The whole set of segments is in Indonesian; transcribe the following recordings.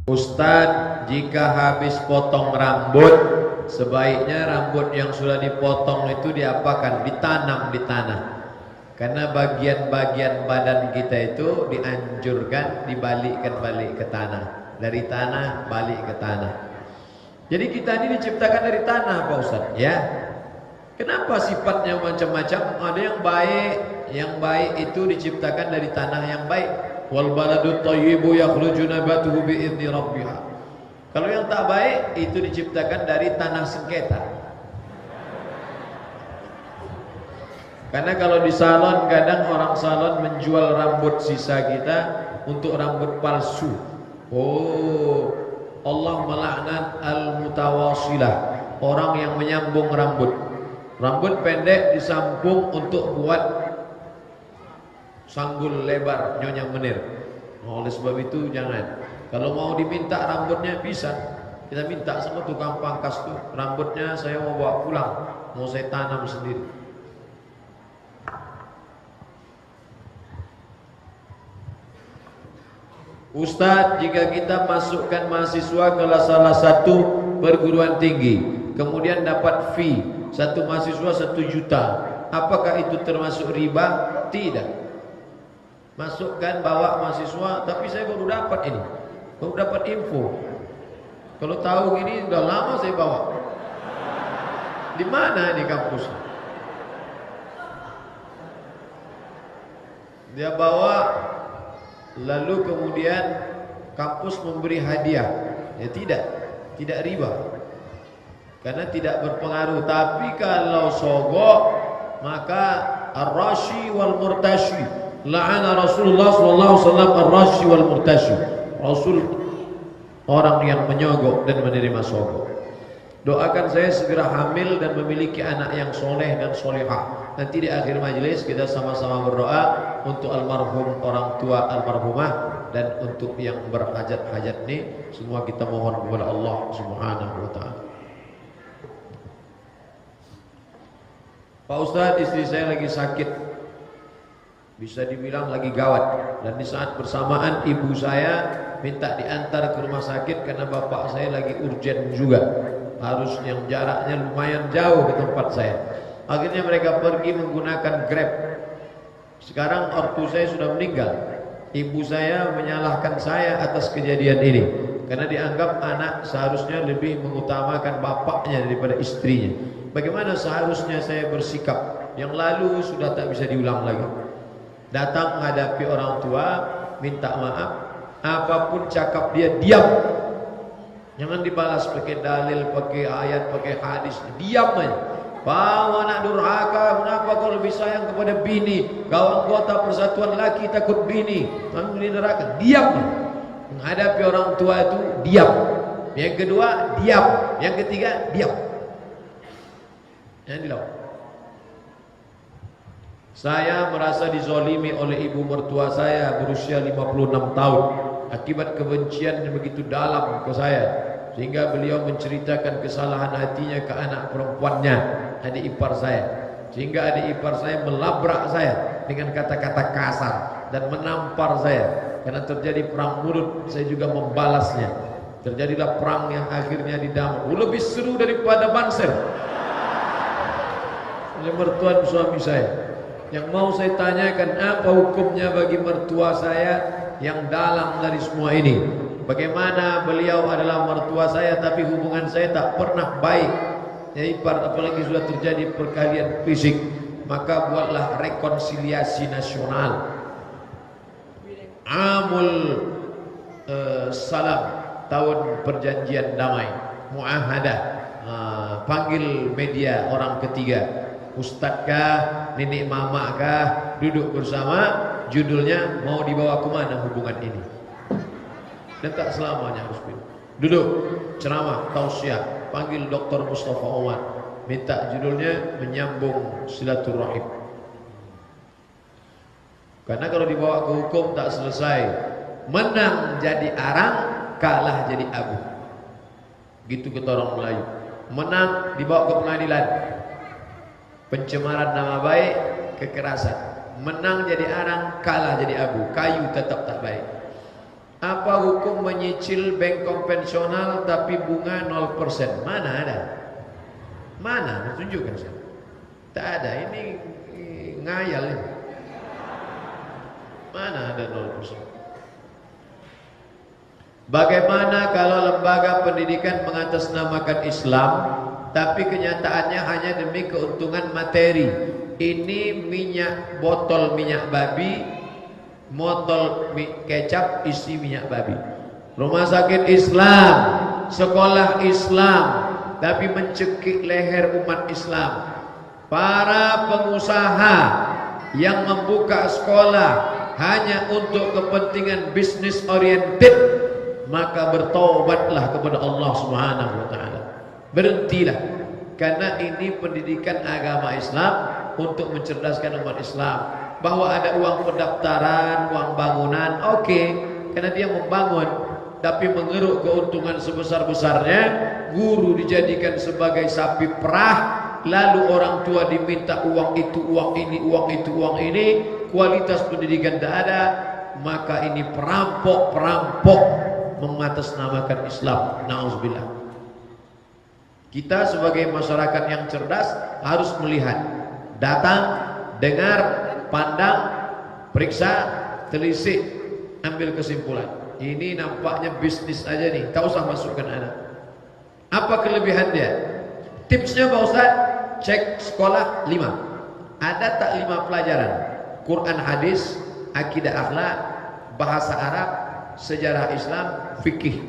Ustadz, jika habis potong rambut, sebaiknya rambut yang sudah dipotong itu diapakan? Ditanam di tanah. Karena bagian-bagian badan kita itu dianjurkan dibalikkan balik ke tanah. Dari tanah balik ke tanah. Jadi kita ini diciptakan dari tanah, Pak Ustadz, ya. Kenapa sifatnya macam-macam? Ada yang baik. Yang baik itu diciptakan dari tanah yang baik. Wal baladut thayyibu yakhruju nabatuhu bi'izni rabbih. Kalau yang tak baik itu diciptakan dari tanah sengketa. Karena kalau di salon kadang orang salon menjual rambut sisa kita untuk rambut palsu. Oh, Allah melaknat al-mutawasilah, orang yang menyambung rambut. Rambut pendek disambung untuk buat sanggul lebar Nyonya Menir. Oleh sebab itu jangan. Kalau mau diminta rambutnya bisa. Kita minta sama tukang pangkas tuh, rambutnya saya mau bawa pulang, mau saya tanam sendiri. Ustadz, jika kita masukkan mahasiswa ke salah satu perguruan tinggi, kemudian dapat fee, satu mahasiswa 1 juta, apakah itu termasuk riba? Tidak. Masukkan, bawa mahasiswa, tapi saya baru dapat ini, baru dapat info. Kalau tahu gini udah lama saya bawa. Di mana ini kampus? Dia bawa, lalu kemudian kampus memberi hadiah. Ya tidak riba, karena tidak berpengaruh. Tapi kalau sogok, maka ar-rashi wal murtashi, la'ana Rasulullah SAW ar-rashi wal murtashi. Rasul orang yang menyogok dan menerima sogok. Doakan saya segera hamil dan memiliki anak yang soleh dan solehah. Nanti di akhir majelis kita sama-sama berdoa untuk almarhum orang tua almarhumah dan untuk yang berhajat-hajat ini. Semua kita mohon kepada Allah Subhanahu wa ta'ala. Pak Ustadz, istri saya lagi sakit, bisa dibilang lagi gawat, dan di saat bersamaan ibu saya minta diantar ke rumah sakit karena bapak saya lagi urgent juga, harus yang jaraknya lumayan jauh ke tempat saya. Akhirnya mereka pergi menggunakan Grab. Sekarang ortu saya sudah meninggal. Ibu saya menyalahkan saya atas kejadian ini karena dianggap anak seharusnya lebih mengutamakan bapaknya daripada istrinya. Bagaimana seharusnya saya bersikap? Yang lalu sudah tak bisa diulang lagi. Datang menghadapi orang tua, minta maaf, apapun cakap dia, diam. Jangan dibalas pakai dalil, pakai ayat, pakai hadis. Diam aja. Kau anak durhaka, kenapa kau lebih sayang kepada bini? Kau anggota persatuan laki takut bini, kamu di neraka. Diam. Menghadapi orang tua itu diam. Yang kedua diam. Yang ketiga diam. Jangan dilawan. Saya merasa dizolimi oleh ibu mertua saya berusia 56 tahun akibat kebencian yang begitu dalam ke saya, sehingga beliau menceritakan kesalahan hatinya ke anak perempuannya, adik ipar saya, sehingga adik ipar saya melabrak saya dengan kata-kata kasar dan menampar saya. Karena terjadi perang mulut, saya juga membalasnya. Terjadilah perang yang akhirnya didamai. Lebih seru daripada Banser oleh mertua suami saya. Yang mau saya tanyakan, apa hukumnya bagi mertua saya yang dalam dari semua ini? Bagaimana beliau adalah mertua saya tapi hubungan saya tak pernah baik, ya ipar, apalagi sudah terjadi perkelahian fisik. Maka buatlah rekonsiliasi nasional, Amul Salam, tahun perjanjian damai, muahadah. Panggil media orang ketiga, ustadzkah, nenek mamakah, duduk bersama. Judulnya, mau dibawa kemana hubungan ini? Dan tak selamanya harus duduk ceramah tausiah. Panggil Dr. Mustafa Omar, minta judulnya menyambung silaturahim. Karena kalau dibawa ke hukum tak selesai. Menang jadi arang, kalah jadi abu. Gitu kata orang Melayu. Menang dibawa ke pengadilan, pencemaran nama baik, kekerasan. Menang jadi arang, kalah jadi abu, kayu tetap tak baik. Apa hukum menyicil bank konvensional tapi bunga 0%? Mana ada? Mana? Tunjukkan saya. Tak ada, ini ngayal ini. Mana ada 0%? Bagaimana kalau lembaga pendidikan mengatasnamakan Islam tapi kenyataannya hanya demi keuntungan materi? Ini botol minyak babi, botol kecap isi minyak babi. Rumah sakit Islam, sekolah Islam, tapi mencekik leher umat Islam. Para pengusaha yang membuka sekolah hanya untuk kepentingan bisnis oriented, maka bertobatlah kepada Allah Subhanahu wa taala. Berhentilah, karena ini pendidikan agama Islam untuk mencerdaskan umat Islam. Bahwa ada uang pendaftaran, uang bangunan, oke, karena dia membangun, tapi mengeruk keuntungan sebesar-besarnya, guru dijadikan sebagai sapi perah, lalu orang tua diminta uang itu, uang ini, uang itu, uang ini, kualitas pendidikan tidak ada, maka ini perampok mengatasnamakan Islam. Nauzubillah. Kita sebagai masyarakat yang cerdas harus melihat, datang, dengar, pandang, periksa, telisik, ambil kesimpulan. Ini nampaknya bisnis aja nih, tak usah masukkan anak. Apa kelebihan dia? Tipsnya Pak Ustaz, cek sekolah 5. Ada tak 5 pelajaran? Quran, hadis, akidah, akhlak, bahasa Arab, sejarah Islam, fikih.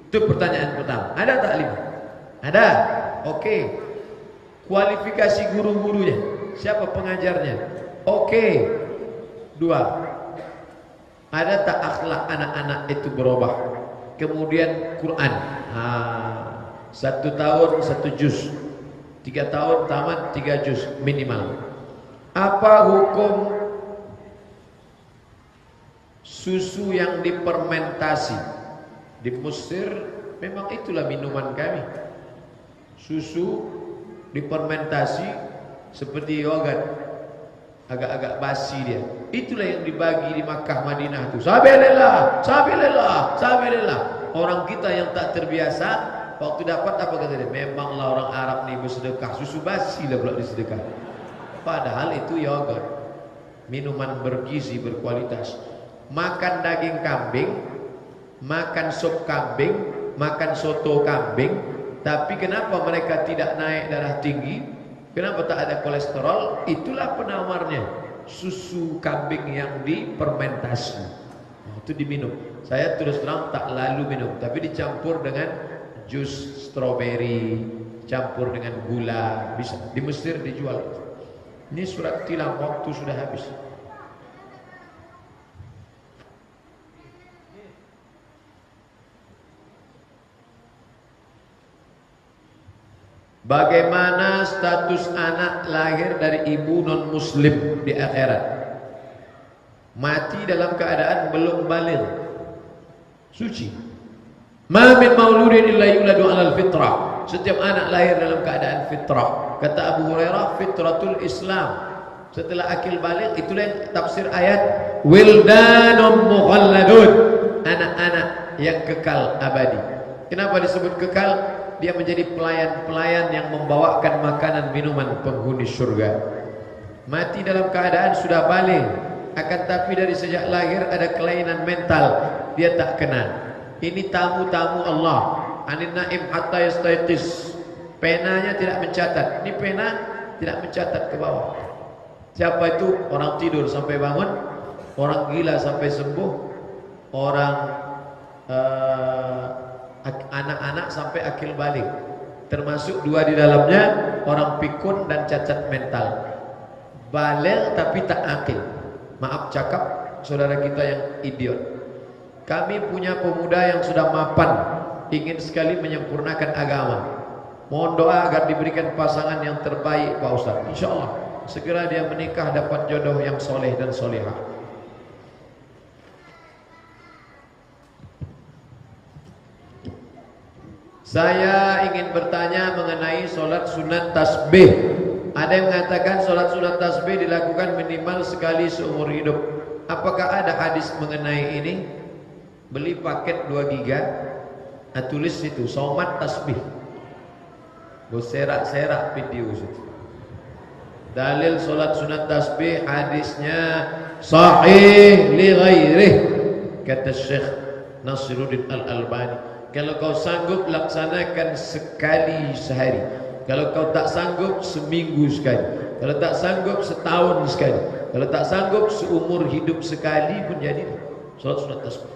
Itu pertanyaan pertama. Ada tak 5? Ada. Oke. Kualifikasi guru-gurunya, siapa pengajarnya? Oke. 2. Ada tak akhlak anak-anak itu berubah? Kemudian Quran. 1 tahun 1 juz, 3 tahun tamat 3 juz minimal. Apa hukum susu yang difermentasi? Di Mesir memang itulah minuman kami. Susu difermentasi seperti yogurt, agak-agak basi dia. Itulah yang dibagi di Makkah, Madinah itu. Sabilillah, sabilillah, sabilillah. Orang kita yang tak terbiasa, waktu dapat apa kata dia? Memanglah orang Arab nih bersedekah, susu basi lah pula disedekah. Padahal itu yogurt, minuman bergizi, berkualitas. Makan daging kambing, makan sup kambing, makan soto kambing, tapi kenapa mereka tidak naik darah tinggi? Kenapa tak ada kolesterol? Itulah penawarnya, susu kambing yang difermentasi. Itu diminum. Saya terus terang tak lalu minum, tapi dicampur dengan jus stroberi, campur dengan gula, bisa. Di Mesir dijual. Ini surat tilang, waktu sudah habis. Bagaimana status anak lahir dari ibu non muslim di akhirat? Mati dalam keadaan belum baligh, suci. Ma min mauludin illa yuladu 'alal fitrah. Setiap anak lahir dalam keadaan fitrah. Kata Abu Hurairah, fitratul Islam. Setelah akil baligh, itulah yang tafsir ayat wildanum mukhalladun, anak-anak yang kekal abadi. Kenapa disebut kekal? Dia menjadi pelayan-pelayan yang membawakan makanan minuman penghuni surga. Mati dalam keadaan sudah baligh, akan tapi dari sejak lahir ada kelainan mental, dia tak kenal. Ini tamu-tamu Allah. Anin naim hatta yastaiqis. Penanya tidak mencatat. Ini pena tidak mencatat ke bawah. Siapa itu? Orang tidur sampai bangun, orang gila sampai sembuh, orang anak-anak sampai akil balik. Termasuk 2 di dalamnya, orang pikun dan cacat mental. Balik tapi tak akil. Maaf cakap saudara kita yang idiot. Kami punya pemuda yang sudah mapan, ingin sekali menyempurnakan agama. Mohon doa agar diberikan pasangan yang terbaik Pak Ustaz. InsyaAllah segera dia menikah, dapat jodoh yang soleh dan solehah. Saya ingin bertanya mengenai solat sunat tasbih. Ada yang mengatakan solat sunat tasbih dilakukan minimal sekali seumur hidup. Apakah ada hadis mengenai ini? beli paket 2 giga, tulis situ somat tasbih, gue serak-serak video situ. Dalil solat sunat tasbih hadisnya sahih li ghairih, kata Syekh Nasiruddin Al-Albani. Kalau kau sanggup laksanakan sekali sehari, kalau kau tak sanggup seminggu sekali, kalau tak sanggup setahun sekali, kalau tak sanggup seumur hidup sekali pun jadi solat sunat tasbih.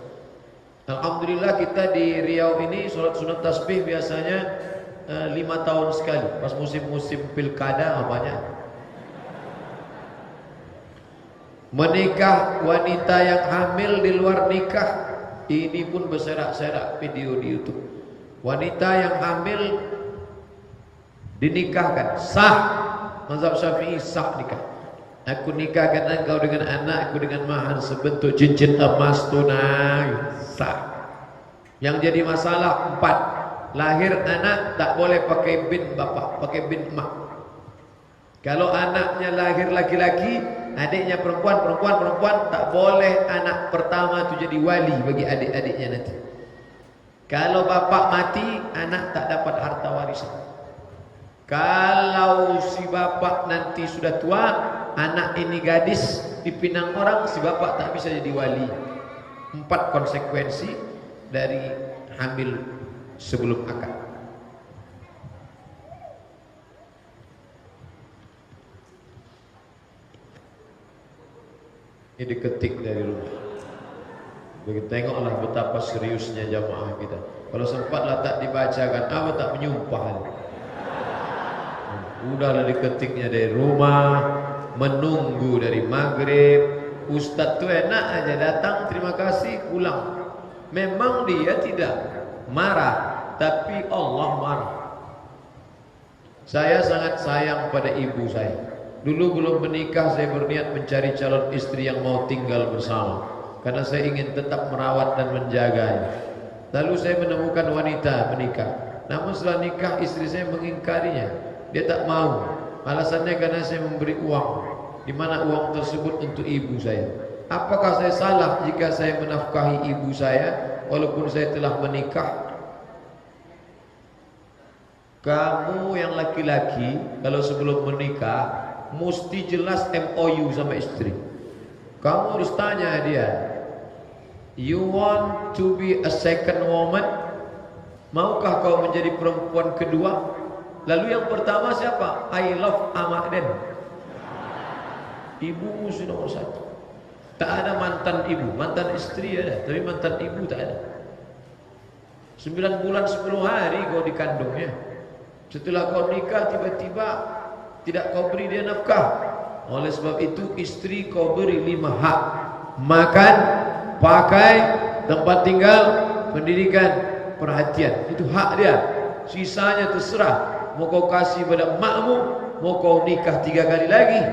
Alhamdulillah kita di Riau ini solat sunat tasbih biasanya 5 tahun sekali. Pas musim-musim pilkada banyak. Menikah wanita yang hamil di luar nikah, ini pun berserak-serak video di YouTube. Wanita yang hamil dinikahkan, sah. Mazhab Syafi'i sah nikah. Aku nikahkan engkau dengan anakku dengan mahar sebentuk cincin emas tunai, sah. Yang jadi masalah 4, lahir anak tak boleh pakai bin bapak, pakai bin emak. Kalau anaknya lahir laki-laki, adiknya perempuan tak boleh anak pertama itu jadi wali bagi adik-adiknya nanti. Kalau bapak mati, anak tak dapat harta warisan. Kalau si bapak nanti sudah tua, anak ini gadis dipinang orang, si bapak tak bisa jadi wali. 4 konsekuensi dari hamil sebelum akad. Ini diketik dari rumah. Begitu tengoklah betapa seriusnya jamaah kita. Kalau sempatlah tak dibacakan, apa tak menyumpah. Udahlah diketiknya dari rumah, menunggu dari maghrib. Ustadz tuh enak aja datang, terima kasih, pulang. Memang dia tidak marah, tapi Allah marah. Saya sangat sayang pada ibu saya. Dulu belum menikah saya berniat mencari calon istri yang mau tinggal bersama, karena saya ingin tetap merawat dan menjaganya. Lalu saya menemukan wanita menikah, namun setelah nikah istri saya mengingkarinya. Dia tak mau. Alasannya karena saya memberi uang, di mana uang tersebut untuk ibu saya. Apakah saya salah jika saya menafkahi ibu saya walaupun saya telah menikah? Kamu yang laki-laki kalau sebelum menikah mesti jelas MOU sama istri. Kamu harus tanya dia, you want to be a second woman? Maukah kau menjadi perempuan kedua? Lalu yang pertama siapa? I love Ahmaden. Ibumu sudah nomor 1. Tak ada mantan ibu, mantan istri ada, tapi mantan ibu tak ada. 9 bulan 10 hari kau dikandungnya. Setelah kau nikah tiba-tiba tidak kau beri dia nafkah. Oleh sebab itu istri kau beri 5 hak: makan, pakai, tempat tinggal, pendidikan, perhatian. Itu hak dia. Sisanya terserah. Mau kau kasih pada makmu, mau kau nikah 3 kali lagi,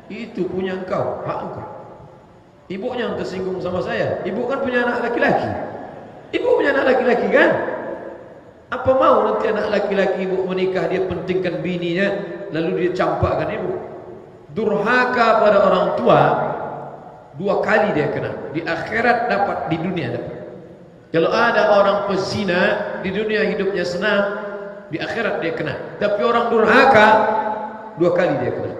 itu punya engkau, hak engkau. Ibunya yang tersinggung sama saya. Ibu kan punya anak laki-laki. Ibu punya anak laki-laki kan? Apa mau nanti anak laki-laki ibu menikah, dia pentingkan bininya, lalu dia campakkan ibu? Durhaka pada orang tua 2 kali dia kena. Di akhirat dapat, di dunia dapat. Kalau ada orang pezina, di dunia hidupnya senang, di akhirat dia kena. Tapi orang durhaka 2 kali dia kena.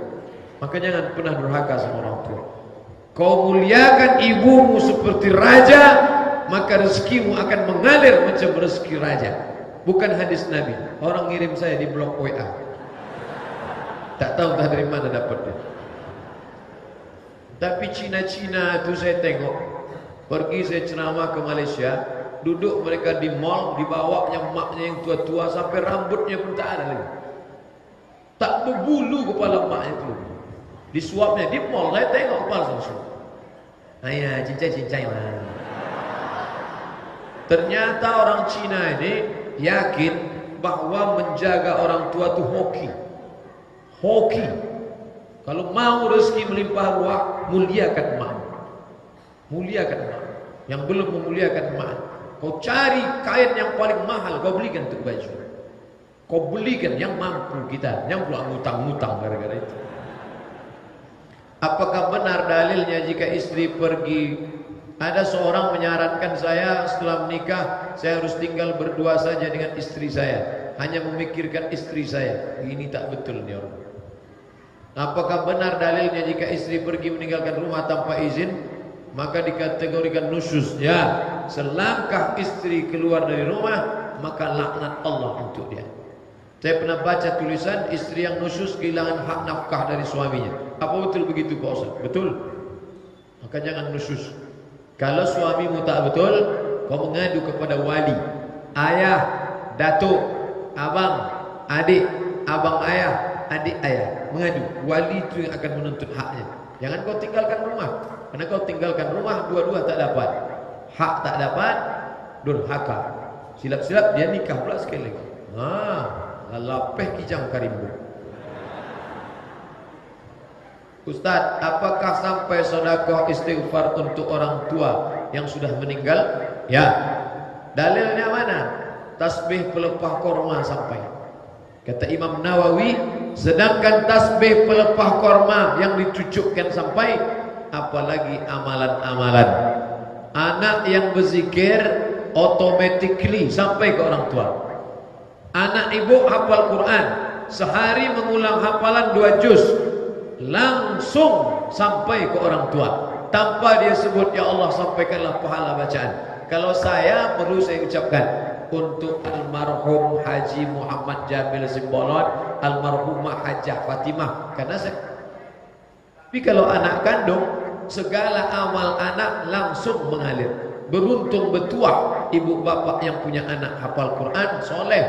Maka jangan pernah durhaka sama orang tua. Kau muliakan ibumu seperti raja, maka rezekimu akan mengalir macam rezeki raja. Bukan hadis Nabi. Orang ngirim saya di blog WA. Tak tahu entah dari mana dapatnya. Tapi Cina-Cina itu saya tengok. Pergi saya ceramah ke Malaysia, duduk mereka di mall, dibawanya maknya yang tua-tua sampai rambutnya pun tak ada lagi. Tak berbulu kepala maknya itu. Disuapnya di mall, saya tengok kepala langsung. Ayah, cincai-cincai lah. Ternyata orang Cina ini yakin bahwa menjaga orang tua itu hoki. Hoki. Kalau mau rezeki melimpah ruah, muliakan emak. Muliakan emak. Yang belum memuliakan emak, kau cari kain yang paling mahal, kau belikan untuk baju. Kau belikan yang mampu kita, yang pula ngutang-ngutang gara-gara itu. Apakah benar dalilnya jika istri pergi Ada seorang menyarankan saya setelah menikah saya harus tinggal berdua saja dengan istri saya, hanya memikirkan istri saya. Ini tak betul nih orang. Apakah benar dalilnya jika istri pergi meninggalkan rumah tanpa izin maka dikategorikan nusyuz? Ya, selangkah istri keluar dari rumah maka laknat Allah untuk dia. Saya pernah baca tulisan istri yang nusyuz kehilangan hak nafkah dari suaminya. Apa betul begitu Pak Ustaz? Betul. Maka jangan nusyuz. Kalau suamimu tak betul, kau mengadu kepada wali, ayah, datuk, abang, adik, abang ayah, adik ayah. Mengadu, wali itu yang akan menuntut haknya. Jangan kau tinggalkan rumah. Karena kau tinggalkan rumah, dua-dua tak dapat. Hak tak dapat, durhaka. Silap-silap dia nikah pula sekali lagi. Lalapeh kijang karimbu. Ustaz, apakah sampai sedekah istighfar untuk orang tua yang sudah meninggal? Ya. Dalilnya mana? Tasbih pelepah korma sampai. Kata Imam Nawawi, sedangkan tasbih pelepah korma yang dicucukkan sampai, apalagi amalan-amalan. Anak yang berzikir automatically sampai ke orang tua. Anak ibu hafal Quran, sehari mengulang hafalan 2 juz, langsung sampai ke orang tua tanpa dia sebut ya Allah sampaikanlah pahala bacaan. Kalau saya perlu saya ucapkan untuk almarhum Haji Muhammad Jamil Simbolon, almarhumah Hajah Fatimah, karena saya. Tapi kalau anak kandung, segala amal anak langsung mengalir. Beruntung betuah ibu bapak yang punya anak hafal Quran soleh,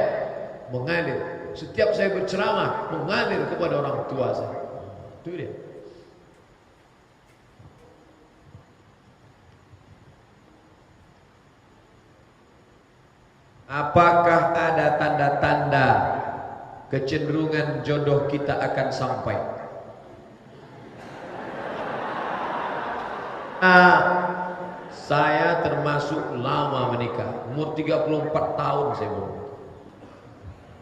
mengalir. Setiap saya berceramah mengalir kepada orang tua saya. Itu dia. Apakah ada tanda-tanda kecenderungan jodoh kita akan sampai? Saya termasuk lama menikah, umur 34 tahun saya belum.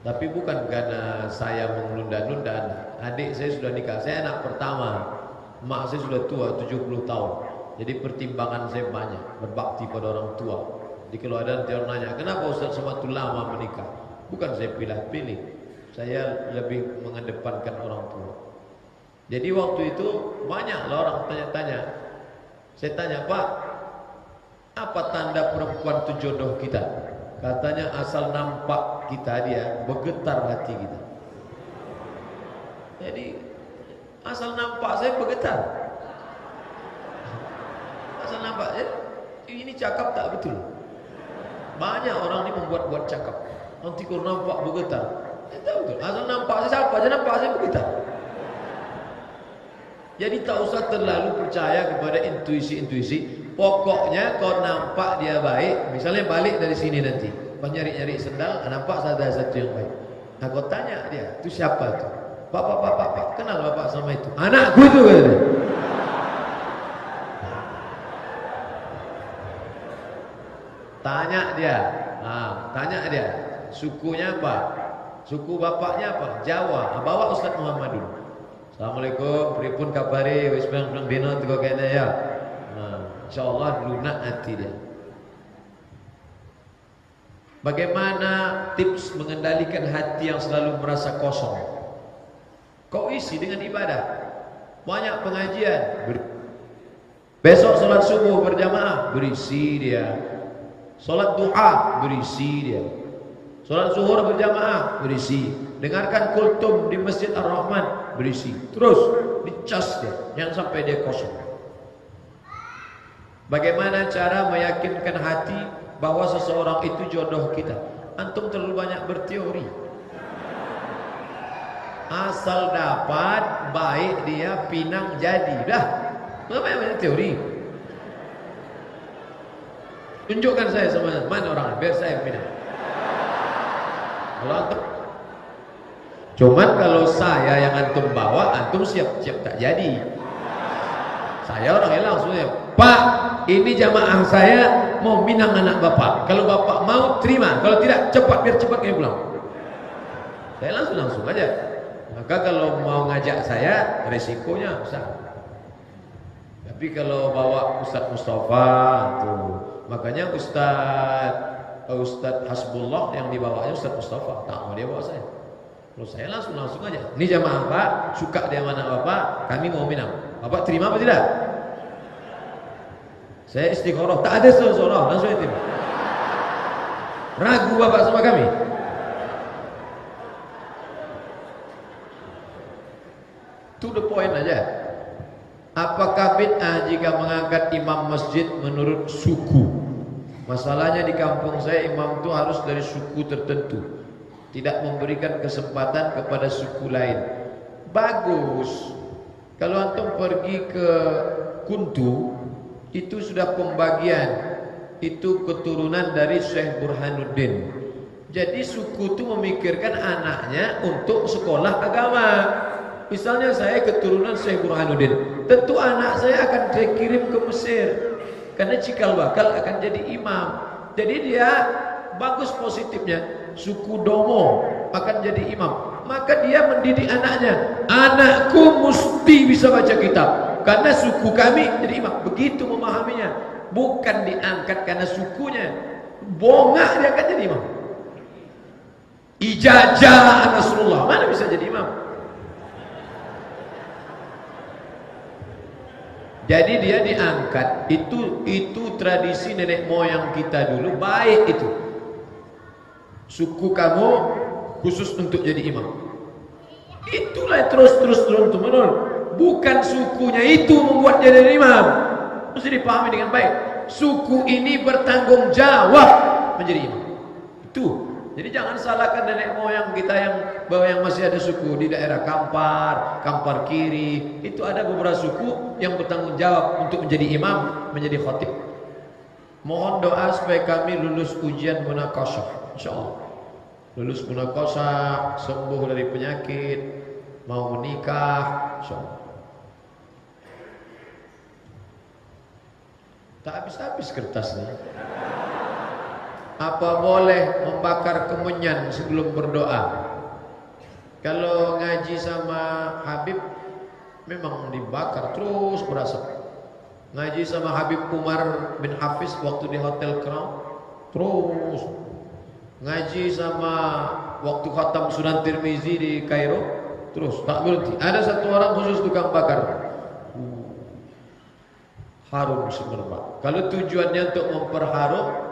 Tapi bukan karena saya menunda-nunda. Adik saya sudah nikah, saya anak pertama. Mak saya sudah tua, 70 tahun. Jadi pertimbangan saya banyak, berbakti pada orang tua. Jadi kalau ada nanti orang nanya, kenapa Ustaz semakin lama menikah? Bukan saya pilih-pilih, saya lebih mengedepankan orang tua. Jadi waktu itu banyaklah orang tanya-tanya. Saya tanya, Pak, apa tanda perempuan itu jodoh kita? Katanya asal nampak kita dia, bergetar hati kita. Jadi asal nampak saya bergetar. Asal nampak ini cakap tak betul. Banyak orang ini membuat-buat cakap. Nanti kalau nampak bergetar, tak betul. Asal nampak saya siapa aja nampak saya bergetar. Jadi tak usah terlalu percaya kepada intuisi-intuisi. Pokoknya kau nampak dia baik, misalnya balik dari sini nanti, kau nyari-nyari sendal, nampak ada satu yang baik. Nah kau tanya dia, itu siapa itu? Pak, kenal bapak sama itu? Anakku itu katanya. Tanya dia, sukunya apa? Suku bapaknya apa? Jawa. Bawa Ustaz Muhammadun. Assalamualaikum, pripun kabari? Wis bilang dino teko kene ya. Insyaallah lunak hati dia. Bagaimana tips mengendalikan hati yang selalu merasa kosong? Kau isi dengan ibadah. Banyak pengajian. Besok salat subuh berjamaah, berisi dia. Salat duha, berisi dia. Salat zuhur berjamaah, berisi. Dengarkan kultum di Masjid Ar-Rahman, berisi. Terus dicas dia, jangan sampai dia kosong. Bagaimana cara meyakinkan hati bahwa seseorang itu jodoh kita? Antum terlalu banyak berteori. Asal dapat baik dia pinang jadi. Dah, kenapa banyak teori? Tunjukkan saya sama mana orang, biar saya pinang. Kalau antum, cuman kalau saya yang antum bawa, antum siap-siap tak jadi. Saya orang yang langsung ya, Pak, ini jamaah saya mau minang anak bapak. Kalau bapak mau terima, kalau tidak cepat biar cepat kami pulang. Saya langsung aja. Maka kalau mau ngajak saya, resikonya besar. Tapi kalau bawa Ustadz Mustafa tuh, makanya Ustadz Hasbullah yang dibawanya Ustadz Mustafa, tak mau dia bawa saya. Kalau saya langsung aja. Ini jamaah Pak, suka dia mana Bapak, kami mau minum. Bapak terima apa tidak? Saya istiqoroh, tak ada soroh, langsung itu. Ragu Bapak sama kami? To the point aja. Apakah bid'ah jika mengangkat imam masjid menurut suku? Masalahnya di kampung saya imam itu harus dari suku tertentu, tidak memberikan kesempatan kepada suku lain. Bagus. Kalau antum pergi ke Kuntu, itu sudah pembagian. Itu keturunan dari Syekh Burhanuddin. Jadi suku itu memikirkan anaknya untuk sekolah agama. Misalnya saya keturunan Syekh Burhanuddin, tentu anak saya akan dikirim ke Mesir, karena cikal bakal akan jadi imam. Jadi dia bagus positifnya, suku Domo akan jadi imam, maka dia mendidik anaknya. Anakku mesti bisa baca kitab, karena suku kami jadi imam. Begitu memahaminya, bukan diangkat karena sukunya. Bongak dia akan jadi imam. Ijazah Rasulullah, mana bisa jadi imam? Jadi dia diangkat, itu tradisi nenek moyang kita dulu, baik itu. Suku kamu khusus untuk jadi imam. Itulah terus turun-temurun. Bukan sukunya itu membuat dia jadi imam. Mesti dipahami dengan baik. Suku ini bertanggung jawab menjadi imam. Itu. Jadi jangan salahkan nenek moyang kita yang masih ada suku di daerah Kampar Kiri. Itu ada beberapa suku yang bertanggung jawab untuk menjadi imam, menjadi khatib. Mohon doa supaya kami lulus ujian munaqasyah, insyaallah. Lulus munaqasyah, sembuh dari penyakit, mau menikah, insyaallah. Tak habis-habis kertasnya. Apa boleh membakar kemenyan sebelum berdoa? Kalau ngaji sama Habib memang dibakar terus berasap. Ngaji sama Habib Umar bin Hafiz waktu di Hotel Crown terus. Ngaji sama waktu khatam Sunan Tirmizi di Kairo terus, tak berhenti. Ada satu orang khusus tukang bakar. Harum semerbak. Kalau tujuannya untuk memperharum,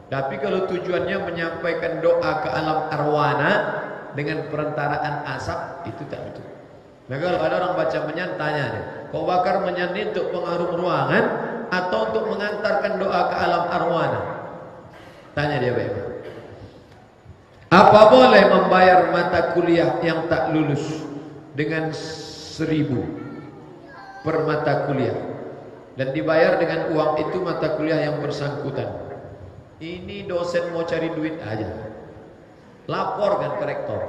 tapi kalau tujuannya menyampaikan doa ke alam arwana dengan perentaraan asap, itu tak betul. Nah kalau ada orang baca menyan, tanya dia, kau bakar menyan ini untuk pengharum ruangan atau untuk mengantarkan doa ke alam arwana? Tanya dia baik-baik. Apa boleh membayar mata kuliah yang tak lulus dengan 1.000 per mata kuliah, dan dibayar dengan uang itu mata kuliah yang bersangkutan? Ini dosen mau cari duit aja. Laporkan ke rektor.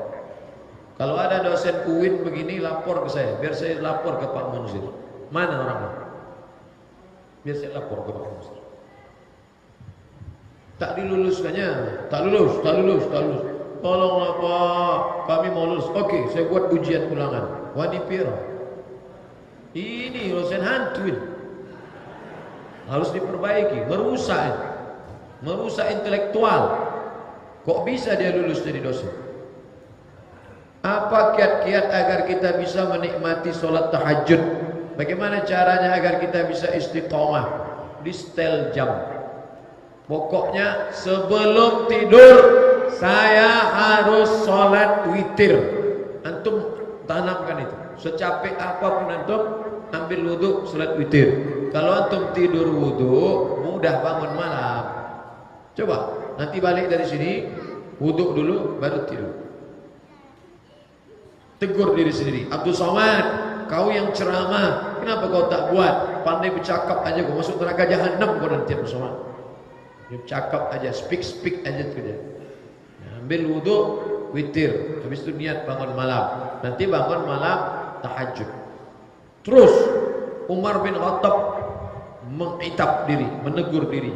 Kalau ada dosen UIN begini, lapor ke saya, biar saya lapor ke Pak Munzir. Mana orangnya? Biar saya lapor ke Pak Munzir. Tak diluluskannya, tak lulus. Tolonglah Pak, kami mau lulus. Oke, saya buat ujian ulangan. Wanipiro. Ini dosen hantu ini. Harus diperbaiki, merusak intelektual. Kok bisa dia lulus jadi dosen? Apa kiat-kiat agar kita bisa menikmati sholat tahajud? Bagaimana caranya agar kita bisa istiqomah? Di setel jam. Pokoknya sebelum tidur saya harus sholat witir. Antum tanamkan itu. Secapek apapun antum, ambil wudhu, sholat witir. Kalau antum tidur wudhu, mudah bangun malam. Coba nanti balik dari sini, wudhu dulu baru tidur. Tegur diri sendiri. Abdul Somad, kau yang ceramah, kenapa kau tak buat? Pandai bercakap aja, kau masuk neraka jahanam kau nanti. Abdul Somad, dia cakap aja, speak aja tu dia. Ambil wudhu, witir, habis itu niat bangun malam. Nanti bangun malam tahajud. Terus Umar bin Khattab mengitab diri, menegur diri.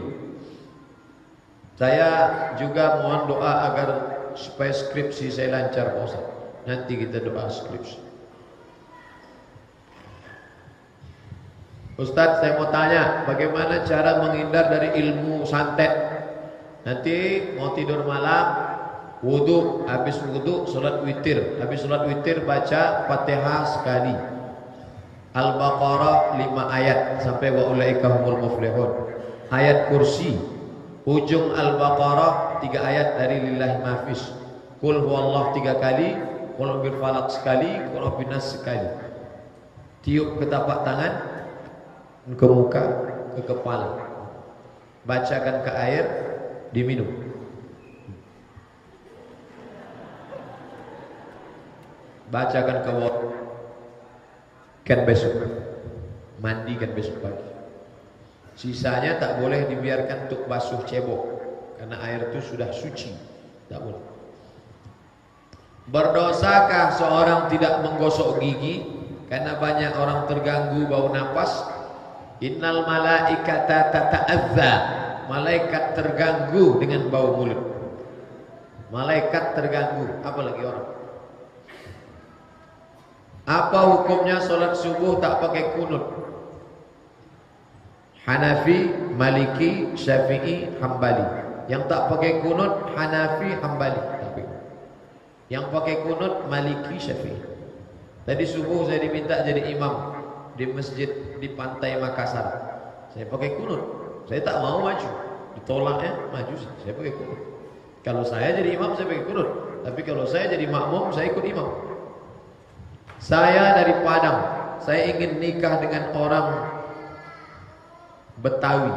Saya juga mohon doa agar supaya skripsi saya lancar, Pak Ustaz. Nanti kita doa skripsi. Ustadz, saya mau tanya, bagaimana cara menghindar dari ilmu santet? Nanti mau tidur malam, wudu, habis wudu salat witir, habis salat witir baca Fatihah sekali, Al-Baqarah 5 ayat sampai wa ulaika humul muflihun, ayat kursi, ujung Al-Baqarah 3 ayat dari lillahi mahfiz, qul huwallahu 3 kali, qul bil falaq sekali, qul bin nas sekali, tiup ke tapak tangan, ke muka, ke kepala, bacakan ke air, diminum. Bacakan ke water, kan besok mandi, kan besok pagi. Sisanya tak boleh dibiarkan untuk basuh cebok, karena air itu sudah suci, tak boleh. Berdosakah seorang tidak menggosok gigi karena banyak orang terganggu bau napas? Innal malaikata tata'adza, malaikat terganggu dengan bau mulut. Malaikat terganggu, apalagi orang. Apa hukumnya solat subuh tak pakai kunut? Hanafi, Maliki, Syafi'i, Hambali. Yang tak pakai kunut Hanafi, Hambali. Yang pakai kunut Maliki, Syafi'i. Tadi subuh saya diminta jadi imam di masjid di pantai Makassar. Saya pakai kunut. Saya tak mau maju. Ditolaknya maju, saya pakai kunut. Kalau saya jadi imam saya pakai kunut. Tapi kalau saya jadi makmum saya ikut imam. Saya dari Padang. Saya ingin nikah dengan orang Betawi.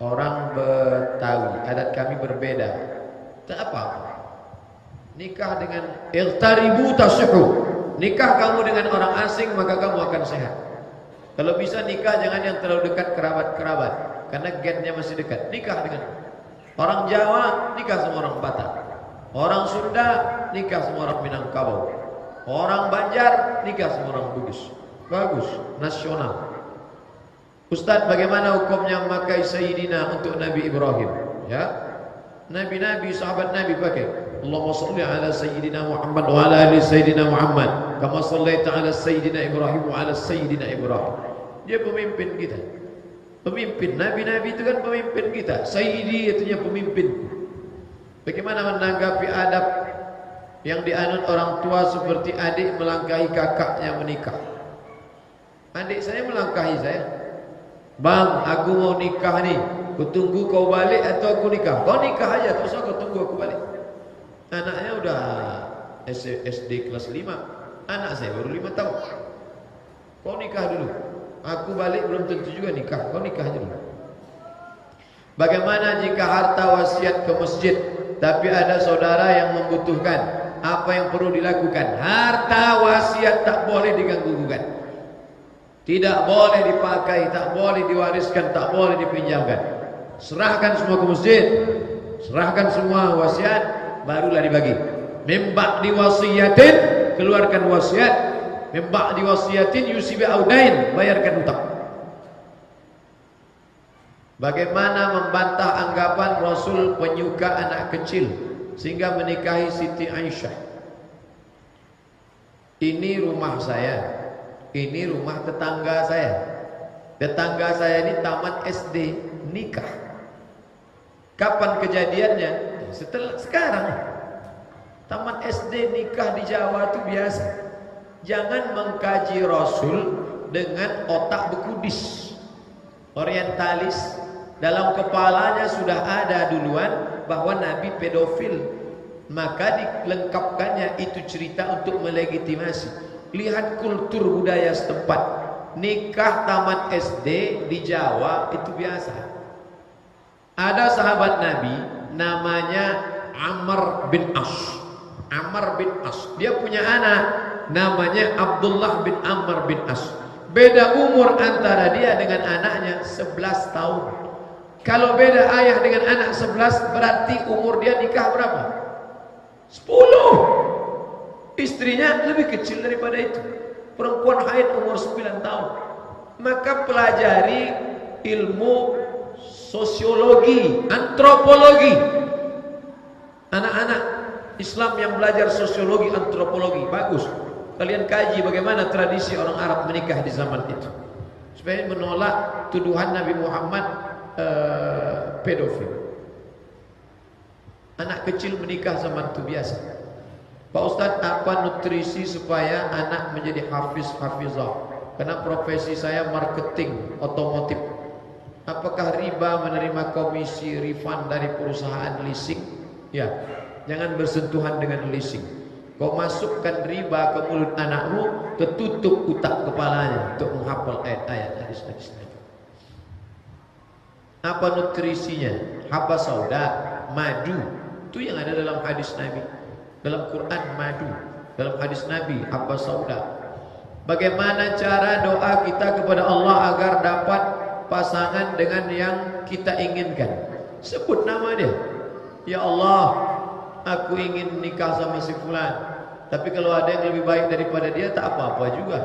Orang Betawi. Adat kami berbeda. Tak apa. Nikah dengan iltaribu tasihu. Nikah kamu dengan orang asing maka kamu akan sehat. Kalau bisa nikah jangan yang terlalu dekat kerabat-kerabat, karena gennya masih dekat. Nikah dengan orang Jawa, nikah sama orang Batak. Orang Sunda, nikah sama orang Minangkabau. Orang Banjar, nikah sama orang Bugis. Bagus, nasional. Ustadz, bagaimana hukumnya memakai Sayyidina untuk Nabi Ibrahim? Ya, Nabi-Nabi, sahabat Nabi pakai. Allahumma salli ala Sayyidina Muhammad wa ala ali Sayyidina Muhammad kama sallaita ala Sayyidina Ibrahim wa ala Sayyidina Ibrahim. Dia pemimpin kita. Pemimpin, Nabi-Nabi itu kan pemimpin kita. Sayyidi itunya pemimpin. Bagaimana menanggapi adab yang dianut orang tua seperti adik melangkahi kakaknya menikah? Adik saya melangkahi saya. Bang, aku mau nikah nih. Aku tunggu kau balik atau aku nikah? Kau nikah aja, terus aku tunggu aku balik. Anaknya udah SD kelas 5. Anak saya baru 5 tahun. Kau nikah dulu. Aku balik belum tentu juga nikah. Kau nikah aja dulu. Bagaimana jika harta wasiat ke masjid, tapi ada saudara yang membutuhkan? Apa yang perlu dilakukan? Harta wasiat tak boleh diganggu-gugat. Tidak boleh dipakai, tak boleh diwariskan, tak boleh dipinjamkan. Serahkan semua ke masjid. Serahkan semua wasiat, barulah dibagi. Mimba diwasiyatin, keluarkan wasiat. Mimba diwasiyatin yusibi audain, bayarkan hutang. Bagaimana membantah anggapan Rasul penyuka anak kecil sehingga menikahi Siti Aisyah? Ini rumah saya, ini rumah tetangga saya. Tetangga saya ini tamat SD, nikah. Kapan kejadiannya? Setelah sekarang. Tamat SD nikah di Jawa itu biasa. Jangan mengkaji Rasul dengan otak bekudis, orientalis. Dalam kepalanya sudah ada duluan bahwa Nabi pedofil, maka dilengkapkannya itu cerita untuk melegitimasi. Lihat kultur budaya setempat. Nikah tamat SD di Jawa itu biasa. Ada sahabat Nabi namanya Amr bin As. Amr bin As. Dia punya anak namanya Abdullah bin Amr bin As. Beda umur antara dia dengan anaknya 11 tahun. Kalau beda ayah dengan anak 11, berarti umur dia nikah berapa? 10. Istrinya lebih kecil daripada itu. Perempuan haid umur 9 tahun. Maka pelajari ilmu sosiologi, antropologi. Anak-anak Islam yang belajar sosiologi, antropologi, bagus. Kalian kaji bagaimana tradisi orang Arab menikah di zaman itu, supaya menolak tuduhan Nabi Muhammad pedofil. Anak kecil menikah zaman itu biasa. Pak Ustadz, apa nutrisi supaya anak menjadi hafizah? Karena profesi saya marketing otomotif. Apakah riba menerima komisi refund dari perusahaan leasing? Ya, jangan bersentuhan dengan leasing. Kau masukkan riba ke mulut anakmu, tertutup utak kepalanya untuk menghafal ayat-ayat hadis-hadis Nabi. Apa nutrisinya? Habba sauda, madu. Itu yang ada dalam hadis Nabi. Dalam Quran madu, dalam hadis Nabi habba sauda. Bagaimana cara doa kita kepada Allah agar dapat pasangan dengan yang kita inginkan? Sebut nama dia. Ya Allah, aku ingin nikah sama si fulan, tapi kalau ada yang lebih baik daripada dia tak apa-apa juga.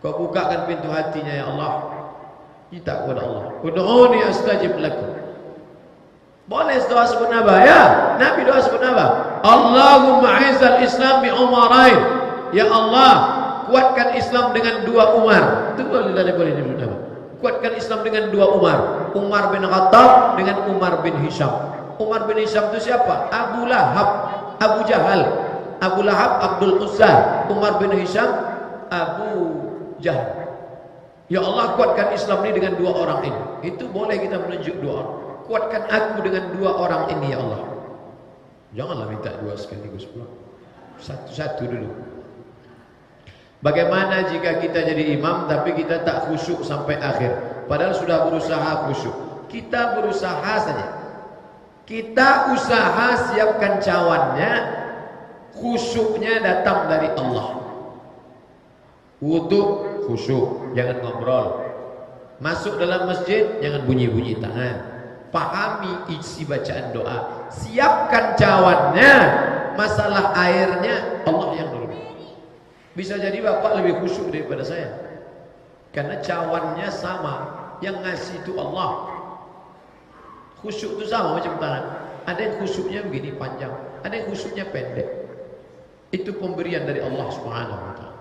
Kau bukakan pintu hatinya ya Allah. Minta kepada Allah. Ud'uni astajib lakum. Boleh doa sebut nama ya. Nabi doa sebut nama. Allahumma a'izzal Islam bi umarain. Ya Allah, kuatkan Islam dengan 2 Umar. Itu boleh disebut nama. Kuatkan Islam dengan 2 Umar. Umar bin Khattab dengan Umar bin Hisham. Umar bin Hisham itu siapa? Abu Lahab, Abu Jahal. Abu Lahab Abdul Uzza. Umar bin Hisham Abu Jahal. Ya Allah, kuatkan Islam ini dengan 2 orang ini. Itu boleh kita menunjuk 2 orang. Kuatkan aku dengan 2 orang ini ya Allah. Janganlah minta 2 sekaligus pula. Satu-satu dulu. Bagaimana jika kita jadi imam tapi kita tak khusyuk sampai akhir, padahal sudah berusaha khusyuk? Kita berusaha saja. Kita usaha siapkan cawannya, khusyuknya datang dari Allah. Wudu khusyuk, jangan ngobrol. Masuk dalam masjid jangan bunyi-bunyi tangan. Pahami isi bacaan doa. Siapkan cawannya, masalah airnya Allah yang dulu. Bisa jadi bapak lebih khusyuk daripada saya, karena cawannya sama, yang ngasih itu Allah. Khusyuk itu sama macam tangan. Ada yang khusyuknya begini panjang, ada yang khusyuknya pendek. Itu pemberian dari Allah Subhanahu wa ta'ala.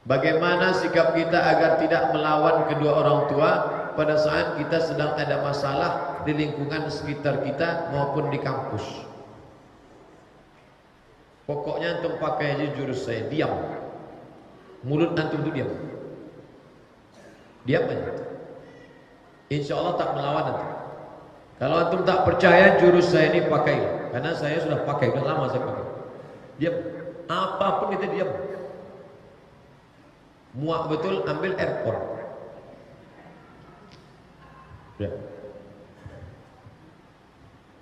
Bagaimana sikap kita agar tidak melawan kedua orang tua pada saat kita sedang ada masalah di lingkungan sekitar kita maupun di kampus? Pokoknya antum pakai aja jurus saya, diam. Mulut antum itu diam. Diam aja. Insya Allah tak melawan antum. Kalau antum tak percaya jurus saya ini pakai, karena saya sudah pakai, sudah lama saya pakai. Diam. Apapun kita diam. Muak betul, ambil airport. Ya.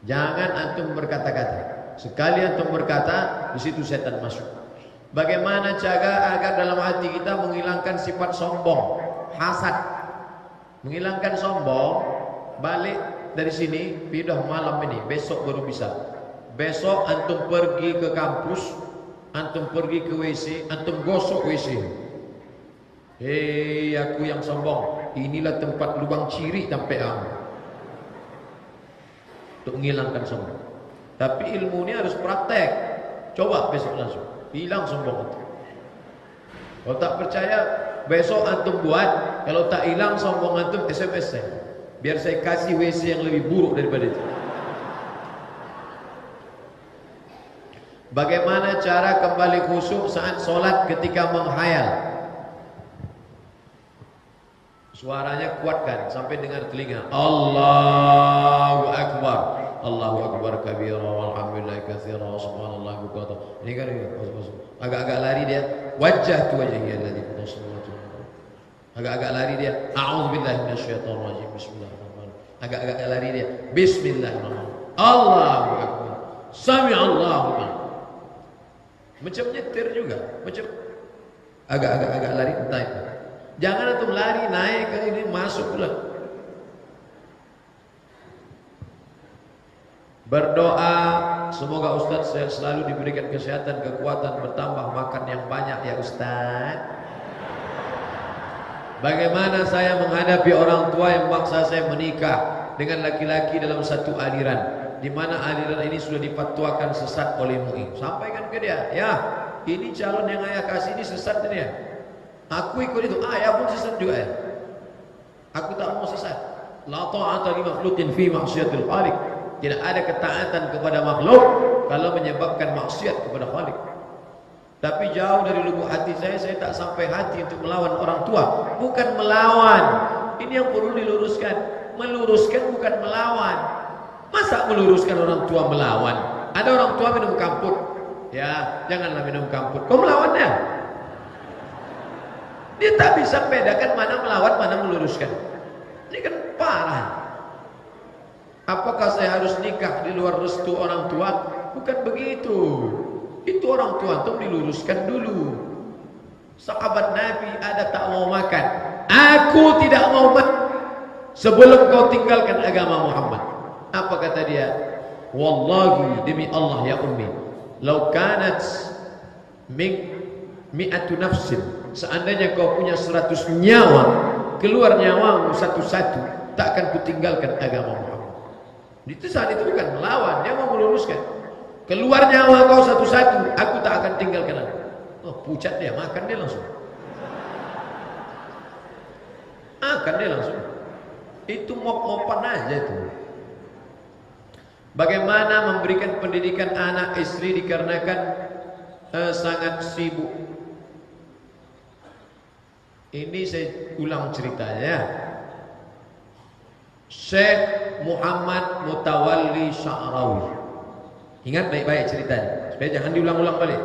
Jangan antum berkata-kata. Sekali antum berkata, di situ setan masuk. Bagaimana cara agar dalam hati kita menghilangkan sifat sombong, hasad? Menghilangkan sombong, balik dari sini, pindah malam ini, besok baru bisa. Besok antum pergi ke kampus, antum pergi ke WC, antum gosok WC. Hei aku yang sombong, inilah tempat lubang ciri sampai kamu. Untuk menghilangkan sombong. Tapi ilmu ini harus praktek. Coba besok langsung, hilang sombong itu. Kalau tak percaya, besok antum buat. Kalau tak hilang sombong antum, SMS saya, biar saya kasih WC yang lebih buruk daripada itu. Bagaimana cara kembali khusyuk saat sholat ketika menghayal? Suaranya kuatkan sampai dengar telinga. Allahu Akbar. Allahu Akbar kabira walhamdulillah katsira wa subhanallah bukhari. Ini kan agak-agak lari dia. Wajjahtu wajhiya alladhi fi samawati. Agak-agak lari dia. A'udzubillahi minasyaitonir rajim. Bismillahirrahmanirrahim. Agak-agak lari dia. Bismillahirrahmanirrahim. Allahu Akbar. Sami'allahu liman. Macam nyetir juga. Macam agak-agak lari naik. Jangan antum lari naik ke ini masuk pula. Berdoa semoga Ustaz selalu diberikan kesehatan, kekuatan, bertambah makan yang banyak ya Ustaz. Bagaimana saya menghadapi orang tua yang memaksa saya menikah dengan laki-laki dalam satu aliran? di mana aliran ini sudah dipatwakan sesat oleh MUI. Sampaikan ke dia, ya, ini calon yang ayah kasih ini sesat ini ya. Aku ikut itu, ayah pun sesat juga ya. Aku tak mau sesat. La ta'ata li makhluqin fi ma'siyatil khaliq. Tidak ada ketaatan kepada makhluk kalau menyebabkan maksiat kepada Khaliq. Tapi jauh dari lubuk hati saya tak sampai hati untuk melawan orang tua. Bukan melawan. Ini yang perlu diluruskan. Meluruskan bukan melawan. Masa meluruskan orang tua melawan? Ada orang tua minum kamput. Ya, janganlah minum kamput. Kau melawannya? Dia tak bisa bedakan mana melawan, mana meluruskan. Ini kan parah. Apakah saya harus nikah di luar restu orang tua? Bukan begitu. Itu orang tua itu diluruskan dulu. Sahabat Nabi ada tak mau makan. Aku tidak mau makan sebelum kau tinggalkan agama Muhammad. Apa kata dia? Wallahi, demi Allah ya ummi, lau kanat mi'atu nafsin, seandainya kau punya 100 nyawa, keluar nyawamu satu-satu, tak akan kutinggalkan agama Muhammad. Itu saat itu bukan melawan, dia mau meluruskan. Keluar nyawa kau satu-satu, aku tak akan tinggalkan. Oh, pucat dia, makan dia langsung. Makan dia langsung. Itu mop-mopan aja itu. Bagaimana memberikan pendidikan anak istri dikarenakan sangat sibuk. Ini saya ulang ceritanya. Syekh Muhammad Mutawalli Sya'rawi. Ingat baik-baik ceritanya supaya jangan diulang-ulang balik.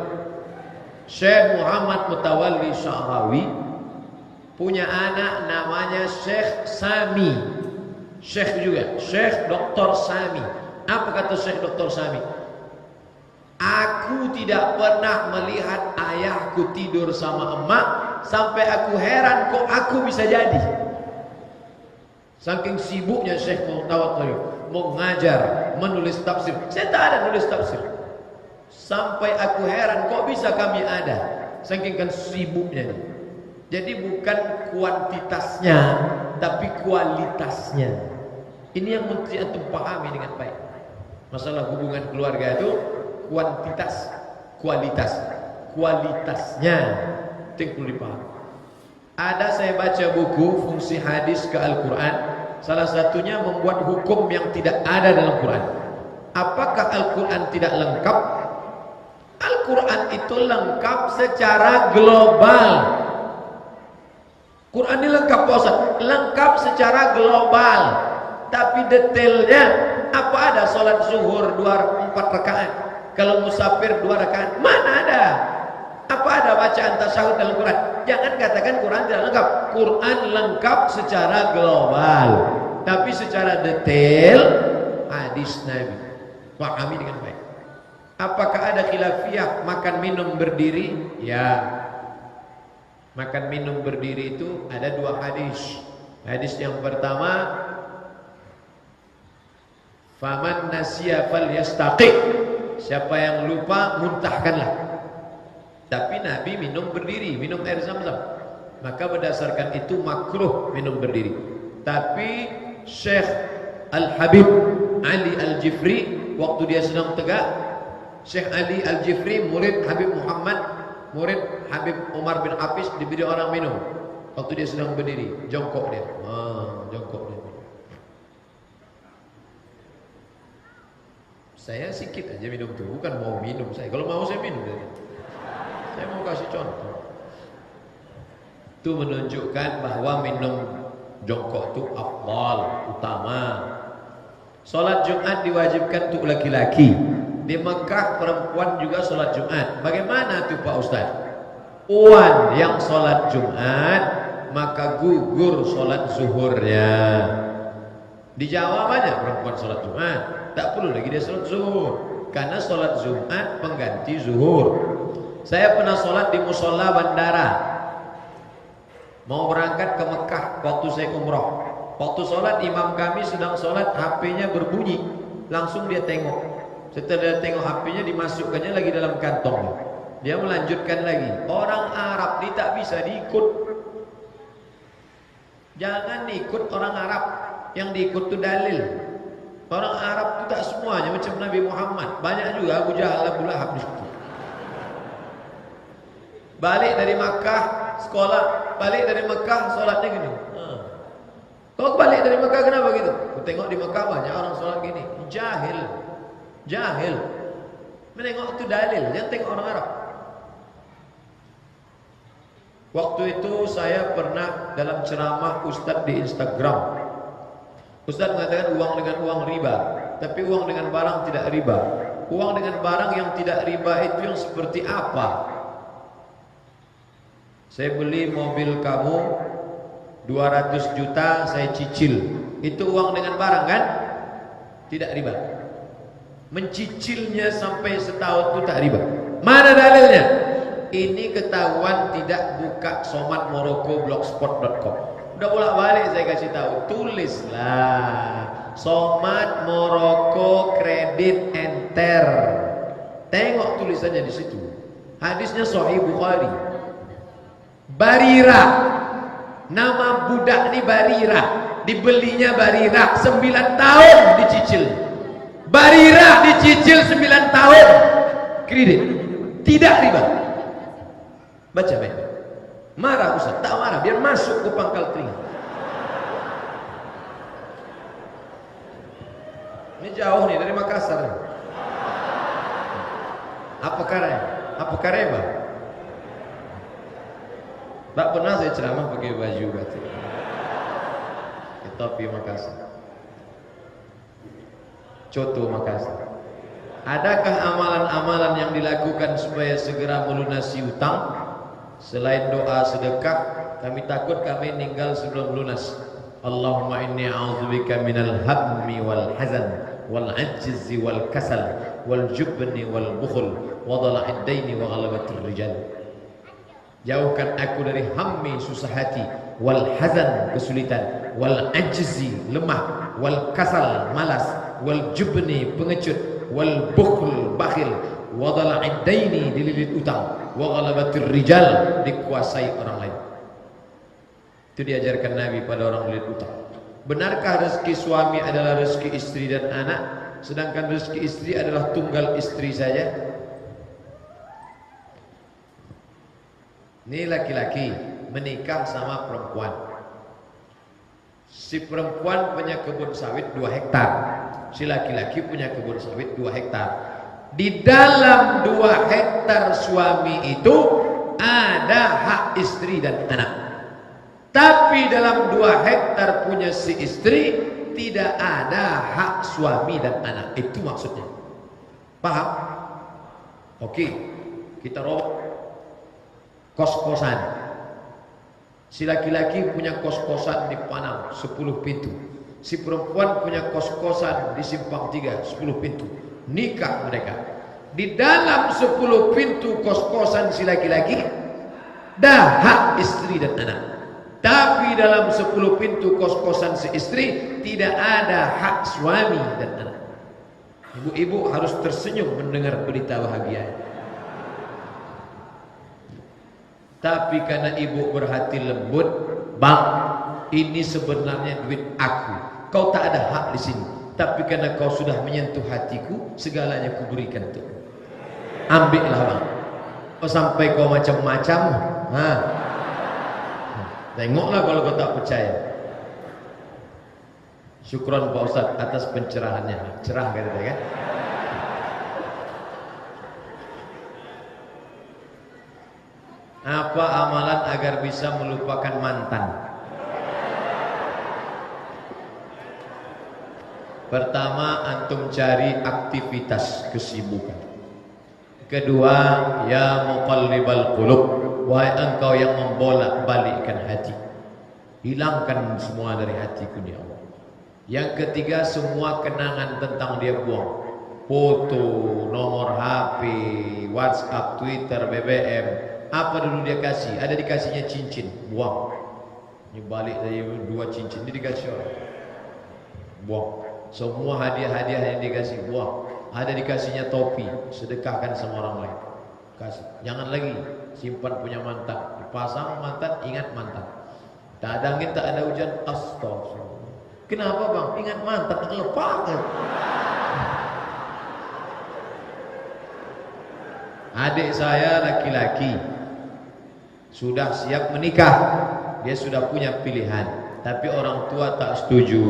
Syekh Muhammad Mutawalli Sya'rawi punya anak namanya Syekh Sami. Syekh juga, Syekh Dr. Sami. Apa kata Syekh Dr. Sami? Aku tidak pernah melihat ayahku tidur sama emak sampai aku heran kok aku bisa jadi. Saking sibuknya Syekh Mutawalli mengajar, menulis tafsir. Saya tak ada nulis tafsir. Sampai aku heran kok bisa kami ada. Saking kan sibuknya. Jadi bukan kuantitasnya, tapi kualitasnya. Ini yang mesti antum pahami dengan baik. Masalah hubungan keluarga itu kuantitas, kualitas. Kualitasnya itu yang perlu dipahami. Ada saya baca buku fungsi hadis ke Al-Quran. Salah satunya membuat hukum yang tidak ada dalam Quran. Apakah Al-Quran tidak lengkap? Al-Quran itu lengkap secara global. Quran ini lengkap Pak Ustaz? Lengkap secara global. Tapi detailnya, apa ada sholat zuhur 4 rakaat? Kalau musafir 2 rakaat? Mana ada? Apa ada bacaan tasyahud dalam Quran? Jangan katakan Quran tidak lengkap. Quran lengkap secara global, tapi secara detail hadis Nabi. Pahami dengan baik. Apakah ada khilafiyah makan minum berdiri? Ya. Makan minum berdiri itu ada 2 hadis. Hadis yang pertama, faman nasiya falyastaqi. Siapa yang lupa muntahkanlah. Tapi Nabi minum berdiri, minum air zam-zam. Maka berdasarkan itu makruh minum berdiri. Tapi Syekh Al-Habib Ali Al-Jifri, waktu dia sedang tegak, Syekh Ali Al-Jifri murid Habib Muhammad, murid Habib Umar bin Hafiz, diberi orang minum. Waktu dia sedang berdiri, jongkok dia. Jongkok dia. Saya sikit aja minum tuh, bukan mau minum saya. Kalau mau saya minum dari. Saya mau kasih contoh. Itu menunjukkan bahwa minum jongkok itu afdal, utama. Sholat Jumat diwajibkan untuk laki-laki. Di Mekah perempuan juga sholat Jumat. Bagaimana tuh Pak Ustaz? Uan yang sholat Jumat maka gugur sholat zuhurnya. Di Jawa banyak perempuan sholat Jumat, tak perlu lagi dia sholat zuhur, karena sholat Jumat pengganti zuhur. Saya pernah sholat di musola bandara. Mau berangkat ke Mekah waktu saya umroh. Waktu sholat imam kami sedang sholat, HP-nya berbunyi. Langsung dia tengok. Setelah dia tengok HP-nya, dimasukkannya lagi dalam kantong. Dia melanjutkan lagi. Orang Arab ini tak bisa diikut. Jangan ikut orang Arab. Yang diikut itu dalil. Orang Arab itu tak semuanya macam Nabi Muhammad. Banyak juga Abu Jahal, Abu Lahab di situ. Balik dari Makkah sekolah, balik dari Makkah solatnya gini. Kau balik dari Makkah kenapa gitu? Aku tengok di Makkah banyak orang solat gini. Jahil, jahil. Menengok itu dalil, jangan tengok orang Arab. Waktu itu saya pernah dalam ceramah Ustadz di Instagram. Ustadz mengatakan uang dengan uang riba, tapi uang dengan barang tidak riba. Uang dengan barang yang tidak riba itu yang seperti apa? Saya beli mobil kamu 200 juta, saya cicil. Itu uang dengan barang kan? Tidak riba. Mencicilnya sampai setahun itu tak riba. Mana dalilnya? Ini ketahuan tidak buka Somat Moroko blogspot.com. Udah bolak-balik saya kasih tahu, tulislah Somat Moroko Kredit Enter. Tengok tulisannya di situ. Hadisnya Sahih Bukhari. Barira, nama budak ini Barira, dibelinya Barira 9 tahun dicicil. Barira dicicil 9 tahun kredit, tidak riba. Baca baik. Marah Ustaz, tak marah, biar masuk ke pangkal telinga. Ini jauh nih dari Makassar. Apa karya? Apa kareba? Tak pernah saya ceramah pakai baju batik. Topi Makassar. Coto Makassar. Adakah amalan-amalan yang dilakukan supaya segera melunasi utang? Selain doa sedekah, kami takut kami meninggal sebelum lunas. Allahumma inni a'udzubika minal hammi wal hazan wal ajzi wal kasal wal jubni wal bukhul wa dhala'id daini wa ghalabatir rijal. Jauhkan aku dari hammi susah hati, wal hazan kesulitan, wal ajzi lemah, wal kasal malas, wal jubni pengecut, wal bukhl bakhil, wa dhala'id daini dililit utang, wa ghalabatir rijal dikuasai orang lain. Itu diajarkan Nabi pada orang melilit utang. Benarkah rezeki suami adalah rezeki istri dan anak, sedangkan rezeki istri adalah tunggal istri saja? Ini laki-laki menikah sama perempuan. Si perempuan punya kebun sawit 2 hektar. Si laki-laki punya kebun sawit 2 hektar. Di dalam 2 hektar suami itu ada hak istri dan anak. Tapi dalam 2 hektar punya si istri tidak ada hak suami dan anak. Itu maksudnya. Paham? Oke, kita robot. Kos-kosan. Si laki-laki punya kos-kosan di Panang 10 pintu. Si perempuan punya kos-kosan di Simpang 3 10 pintu. Nikah mereka. Di dalam 10 pintu kos-kosan si laki-laki dah hak istri dan anak. Tapi dalam 10 pintu kos-kosan si istri tidak ada hak suami dan anak. Ibu-ibu harus tersenyum mendengar berita bahagia. Tapi karena ibu berhati lembut, bang, ini sebenarnya duit aku. Kau tak ada hak di sini. Tapi karena kau sudah menyentuh hatiku, segalanya kuberikan tuh. Ambillah bang. Kau sampai kau macam-macam, tengoklah kalau kau tak percaya. Syukron Pak Ustaz atas pencerahannya. Cerah kata dia kan? Apa amalan agar bisa melupakan mantan? Pertama, antum cari aktivitas kesibukan. Kedua, ya muqallibal qulub, wahai engkau yang membolak-balikkan hati, hilangkan semua dari hatiku ya Allah. Yang ketiga, semua kenangan tentang dia buang. Foto, nomor HP, WhatsApp, Twitter, BBM. Apa dulu dia kasih? Ada dikasihnya cincin, buang. Ini balik dari 2 cincin, ini dikasih orang, buang. Semua hadiah-hadiah yang dikasih, buang. Ada dikasihnya topi, sedekahkan sama orang lain, kasih. Jangan lagi simpan punya mantan. Dipasang mantan, ingat mantan. Tak ada angin, tak ada hujan, astagfirullah. Kenapa bang? Ingat mantan lepak. Adik saya laki-laki sudah siap menikah, dia sudah punya pilihan, tapi orang tua tak setuju.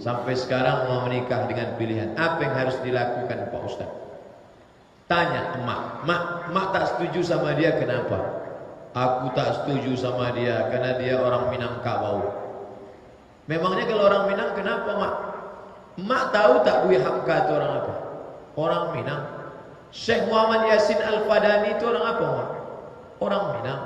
Sampai sekarang mau menikah dengan pilihan. Apa yang harus dilakukan Pak Ustaz? Tanya mak tak setuju sama dia, kenapa? Aku tak setuju sama dia karena dia orang Minangkabau. Memangnya kalau orang Minang kenapa mak? Mak tahu tak Buya Hamka itu orang apa? Orang Minang. Syekh Muhammad Yasin Al-Fadani itu orang apa mak? Orang Minang.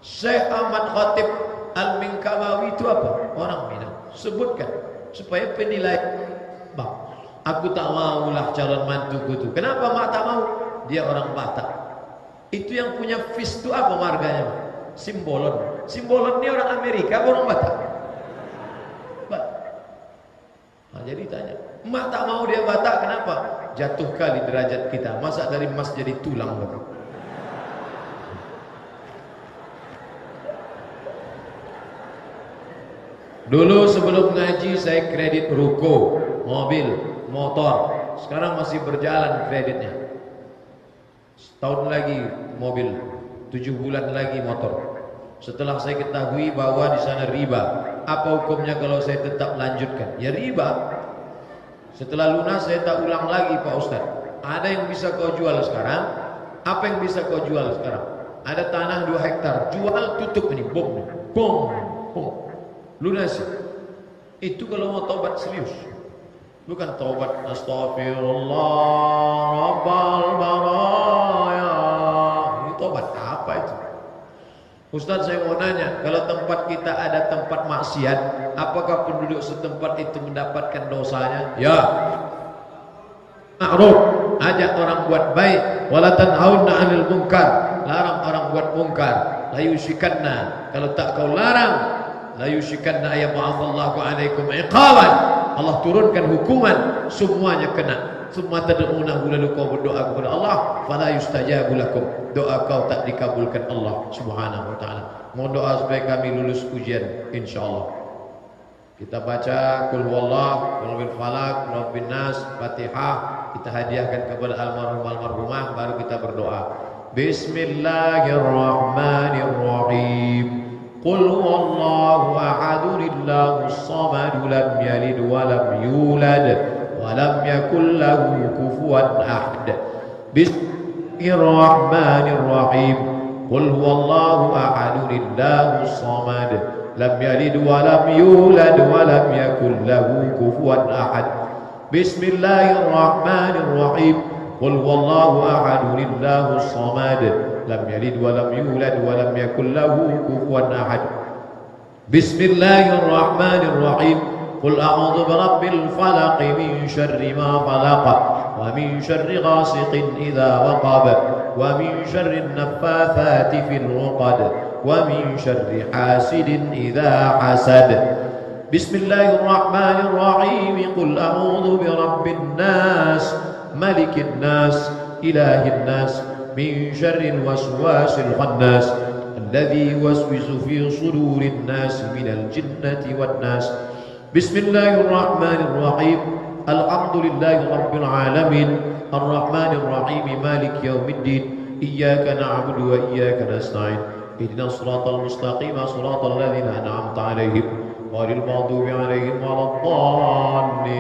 Syekh Ahmad Khatib Al-Minkabawi itu apa? Orang Minang. Sebutkan supaya penilaian. Bang, aku tak maulah calon mantuku itu. Kenapa mak tak mau? Dia orang Batak. Itu yang punya fis itu apa marganya? Simbolon. Simbolon ini orang Amerika, orang Batak. Nah, jadi tanya, emak tak mau dia Batak, kenapa? Jatuh kali derajat kita. Masa dari emas jadi tulang betul. Dulu sebelum ngaji saya kredit ruko, mobil, motor. Sekarang masih berjalan kreditnya. Setahun lagi mobil, 7 bulan lagi motor. Setelah saya ketahui bahwa di sana riba, apa hukumnya kalau saya tetap lanjutkan? Ya riba. Setelah lunas saya tak ulang lagi Pak Ustaz. Ada yang bisa kau jual sekarang? Apa yang bisa kau jual sekarang? Ada tanah 2 hektar, jual tutup ini, bom, bom, bom. Lunas. Itu kalau mau taubat serius. Bukan taubat astagfirullah rabbal baraya. Ini taubat apa itu? Ustaz, saya mau nanya, kalau tempat kita ada tempat maksiat, apakah penduduk setempat itu mendapatkan dosanya? Ya. Ma'ruf, ajak orang buat baik, wala tanhauna 'anil munkar, larang orang buat munkar. La yusyikanna, kalau tak kau larang, la yusyikanna ayyab'atsallahu 'alaikum iqaban. Allah turunkan hukuman, semuanya kena. Semua tad'unahu, lalu kau berdoa kepada Allah, fala yustajabu lakum, doa kau tak dikabulkan Allah Subhanahu wa taala. Mohon doa supaya kami lulus ujian insyaallah. Kita baca qul huwallah, qul bil falaq, rabbin nas, Fatihah, kita hadiahkan kepada almarhumah, baru kita berdoa. Bismillahirrahmanirrahim. Qul huwallahu ahadun samad, lam yalid wa lam yulad walam yakul lahu kufuwan ahad. Bismillahirrahmanirrahim. Qul huwallahu ahadun samad, lam yalid wa lam yulad walam yakul lahu kufuwan ahad. Bismillahirrahmanirrahim. Qul huwallahu ahadun samad, lam yalid wa lam yulad walam yakul lahu kufuwan ahad. Bismillahirrahmanirrahim. قل أعوذ برب الفلق من شر ما خلق ومن شر غاسق إذا وقب ومن شر النفاثات في العقد ومن شر حاسد إذا حسد. بسم الله الرحمن الرحيم. قل أعوذ برب الناس ملك الناس إله الناس من شر الوسواس الخناس الذي يوسوس في صدور الناس من الجنة والناس. Bismillahirrahmanirrahim. Alhamdulillahi rabbil alamin, arrahmanir rahim, maliki yaumiddin, iyyaka na'budu wa iyyaka nasta'in, ihdinas siratal mustaqim, siratal ladzina an'amta 'alaihim ghairil maghdubi 'alaihim waladdallin.